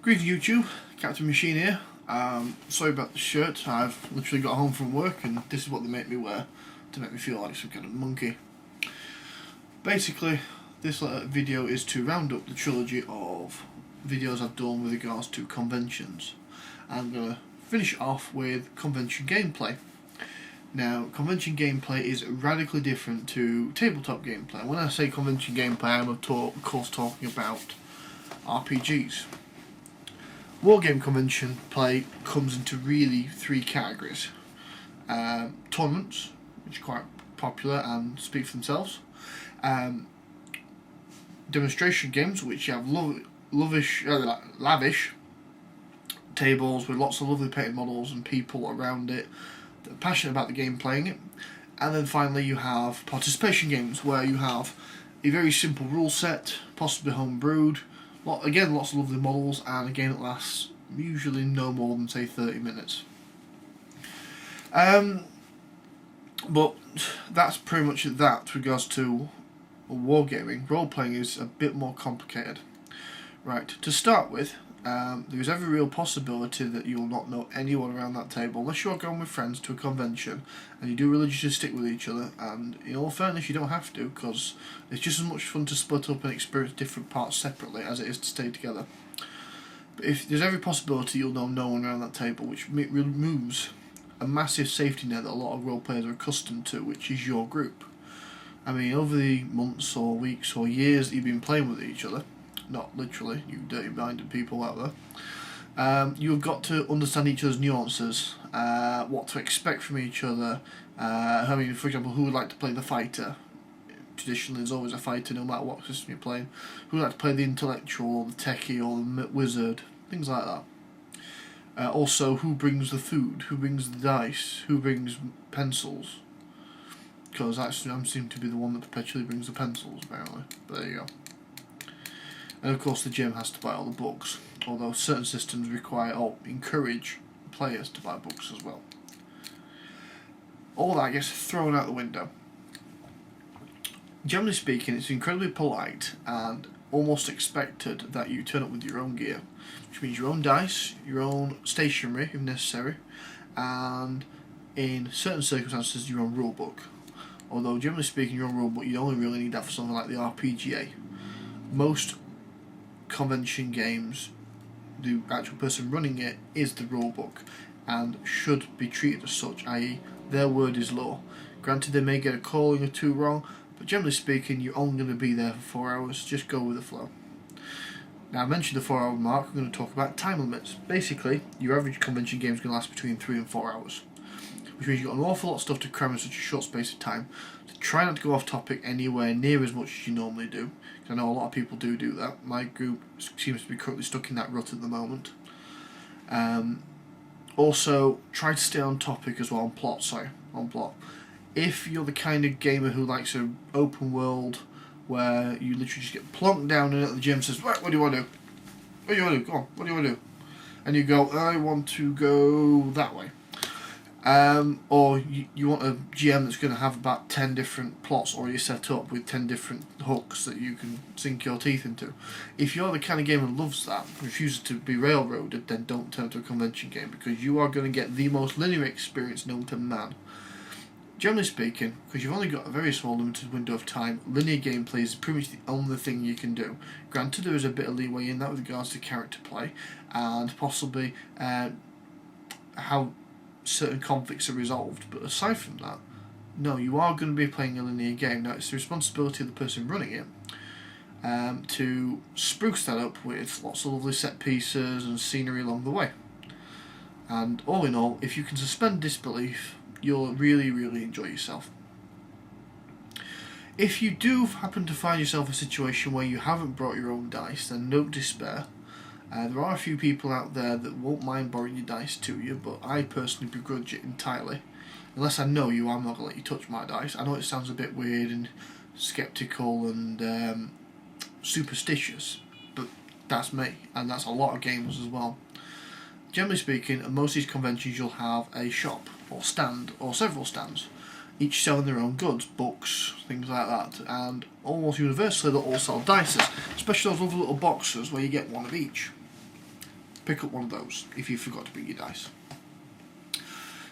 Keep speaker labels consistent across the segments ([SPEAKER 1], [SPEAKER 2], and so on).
[SPEAKER 1] Greetings YouTube, Captain Machine here. Sorry about the shirt, I've literally got home from work and this is what they make me wear to make me feel like some kind of monkey. Basically, this video is to round up the trilogy of videos I've done with regards to conventions. I'm going to finish off with convention gameplay. Now, convention gameplay is radically different to tabletop gameplay. When I say convention gameplay, I'm of course talking about RPGs. Wargame convention play comes into really three categories. Tournaments, which are quite popular and speak for themselves. Demonstration games, which have lavish tables with lots of lovely painted models and people around it that are passionate about the game playing it. And then finally you have participation games, where you have a very simple rule set, possibly home brewed. Again, lots of lovely models, and again it lasts usually no more than say 30 minutes. But that's pretty much that with regards to wargaming. Role-playing is a bit more complicated. Right, to start with, there is every real possibility that you will not know anyone around that table unless you're going with friends to a convention and you do religiously stick with each other, and in all fairness you don't have to, because it's just as much fun to split up and experience different parts separately as it is to stay together. But if there's every possibility you'll know no one around that table, which removes a massive safety net that a lot of role players are accustomed to, which is your group. I mean, over the months or weeks or years that you've been playing with each other, not literally, you dirty-minded people out there, you've got to understand each other's nuances, what to expect from each other. I mean, for example, who would like to play the fighter? Traditionally, there's always a fighter, no matter what system you're playing. Who would like to play the intellectual, or the techie, or the wizard? Things like that. Also, who brings the food? Who brings the dice? Who brings pencils? Because I seem to be the one that perpetually brings the pencils, apparently. But there you go. And of course the GM has to buy all the books, although certain systems require or encourage players to buy books as well. All that gets thrown out the window. Generally speaking, it's incredibly polite and almost expected that you turn up with your own gear, which means your own dice, your own stationery if necessary, and in certain circumstances your own rulebook. Although generally speaking, your own rulebook, you only really need that for something like the RPGA. Most convention games, the actual person running it is the rulebook and should be treated as such, i.e. their word is law. Granted, they may get a calling or two wrong, but generally speaking you're only going to be there for 4 hours. Just go with the flow. Now, I mentioned the 4 hour mark. I'm going to talk about time limits. Basically, your average convention game is going to last between 3 and 4 hours, which means you've got an awful lot of stuff to cram in such a short space of time. So try not to go off topic anywhere near as much as you normally do. I know a lot of people do that. My group seems to be currently stuck in that rut at the moment. Also, try to stay on topic as well, on plot. If you're the kind of gamer who likes an open world where you literally just get plonked down and at the gym says, right, what do you want to do? What do you want to do? Go on, what do you want to do? And you go, I want to go that way. Or you want a GM that's going to have about 10 different plots already set up with 10 different hooks that you can sink your teeth into. If you're the kind of gamer who loves that, refuses to be railroaded, then don't turn to a convention game, because you are going to get the most linear experience known to man. Generally speaking, because you've only got a very small limited window of time, linear gameplay is pretty much the only thing you can do. Granted, there is a bit of leeway in that with regards to character play and possibly how certain conflicts are resolved, but aside from that, no, you are going to be playing a linear game. Now, it's the responsibility of the person running it to spruce that up with lots of lovely set pieces and scenery along the way. And all in all, if you can suspend disbelief, you'll really, really enjoy yourself. If you do happen to find yourself in a situation where you haven't brought your own dice, then no despair. There are a few people out there that won't mind borrowing your dice to you, but I personally begrudge it entirely. Unless I know you, I'm not going to let you touch my dice. I know it sounds a bit weird and sceptical and superstitious, but that's me, and that's a lot of gamers as well. Generally speaking, at most of these conventions you'll have a shop, or stand, or several stands, each selling their own goods, books, things like that, and almost universally they'll all sell dice, especially those lovely little boxes where you get one of each. pick up one of those if you forgot to bring your dice.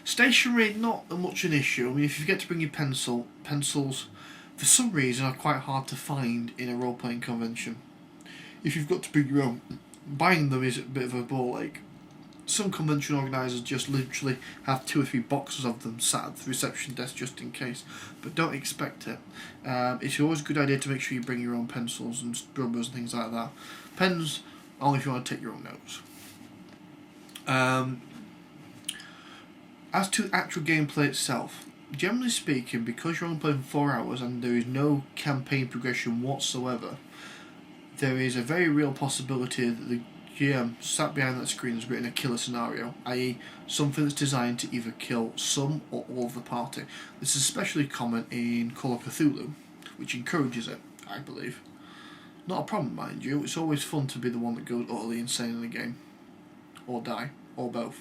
[SPEAKER 1] Stationery, not much an issue. I mean, if you forget to bring your pencils, for some reason, are quite hard to find in a role-playing convention. If you've got to bring your own, buying them is a bit of a ball ache. Some convention organisers just literally have 2 or 3 boxes of them sat at the reception desk just in case, but don't expect it. It's always a good idea to make sure you bring your own pencils and rubbers and things like that. Pens, only if you want to take your own notes. As to actual gameplay itself, generally speaking, because you're only playing 4 hours and there is no campaign progression whatsoever, there is a very real possibility that the GM sat behind that screen has written a killer scenario, i.e. something that's designed to either kill some or all of the party. This is especially common in Call of Cthulhu, which encourages it, I believe. Not a problem, mind you, it's always fun to be the one that goes utterly insane in the game. Or die, or both.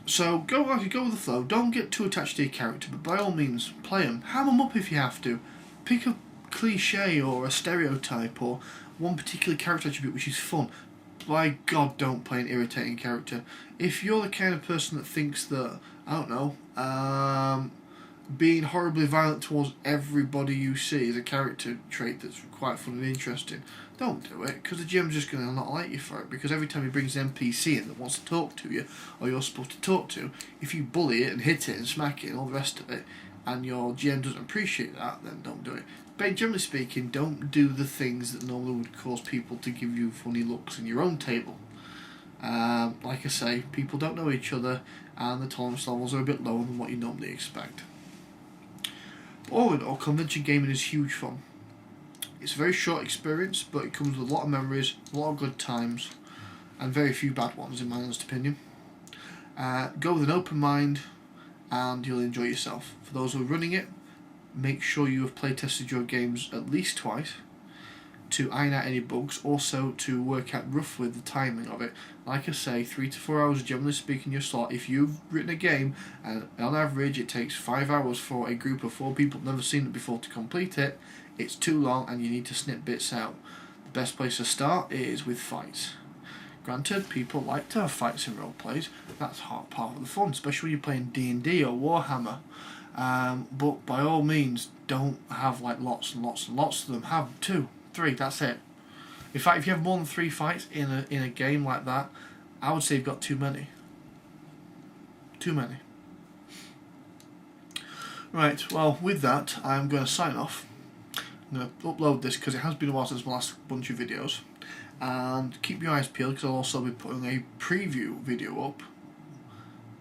[SPEAKER 1] So go with the flow, don't get too attached to your character, but by all means, play them. Ham them up if you have to. Pick a cliche or a stereotype or one particular character attribute which is fun. By God, don't play an irritating character. If you're the kind of person that thinks that, I don't know, being horribly violent towards everybody you see is a character trait that's quite fun and interesting, don't do it, because the GM's just going to not like you for it, because every time he brings an NPC in that wants to talk to you, or you're supposed to talk to, if you bully it and hit it and smack it and all the rest of it, and your GM doesn't appreciate that, then don't do it. But generally speaking, don't do the things that normally would cause people to give you funny looks in your own table. Like I say, people don't know each other, and the tolerance levels are a bit lower than what you normally expect. All in all, convention gaming is huge fun. It's a very short experience, but it comes with a lot of memories, a lot of good times, and very few bad ones in my honest opinion. Go with an open mind and you'll enjoy yourself. For those who are running it, make sure you have play tested your games at least twice to iron out any bugs, also to work out roughly the timing of it. Like I say, 3 to 4 hours generally speaking your slot. If you've written a game and on average it takes 5 hours for a group of 4 people who've never seen it before to complete it, it's too long and you need to snip bits out. The best place to start is with fights. Granted, people like to have fights in role plays. That's part of the fun, especially when you're playing D&D or Warhammer. But by all means, don't have like lots and lots and lots of them. Have 2, 3, that's it. In fact, if you have more than 3 fights in a game like that, I would say you've got too many. Too many. Right, well, with that, I'm going to sign off. I'm going to upload this because it has been a while since my last bunch of videos. And keep your eyes peeled because I'll also be putting a preview video up,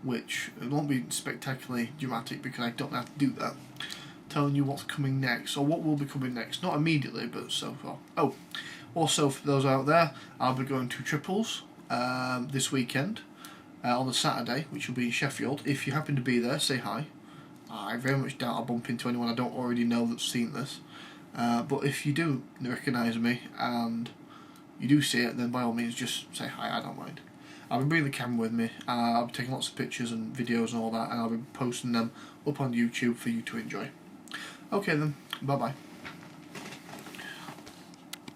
[SPEAKER 1] which it won't be spectacularly dramatic because I don't have to do that, telling you what's coming next, or what will be coming next, not immediately but so far. Oh, also for those out there, I'll be going to Triples this weekend on the Saturday, which will be in Sheffield. If you happen to be there, say hi. I very much doubt I'll bump into anyone I don't already know that's seen this, but if you do recognise me and you do see it, then by all means just say hi, I don't mind. I'll be bringing the camera with me, I'll be taking lots of pictures and videos and all that, and I'll be posting them up on YouTube for you to enjoy. Okay then, bye bye.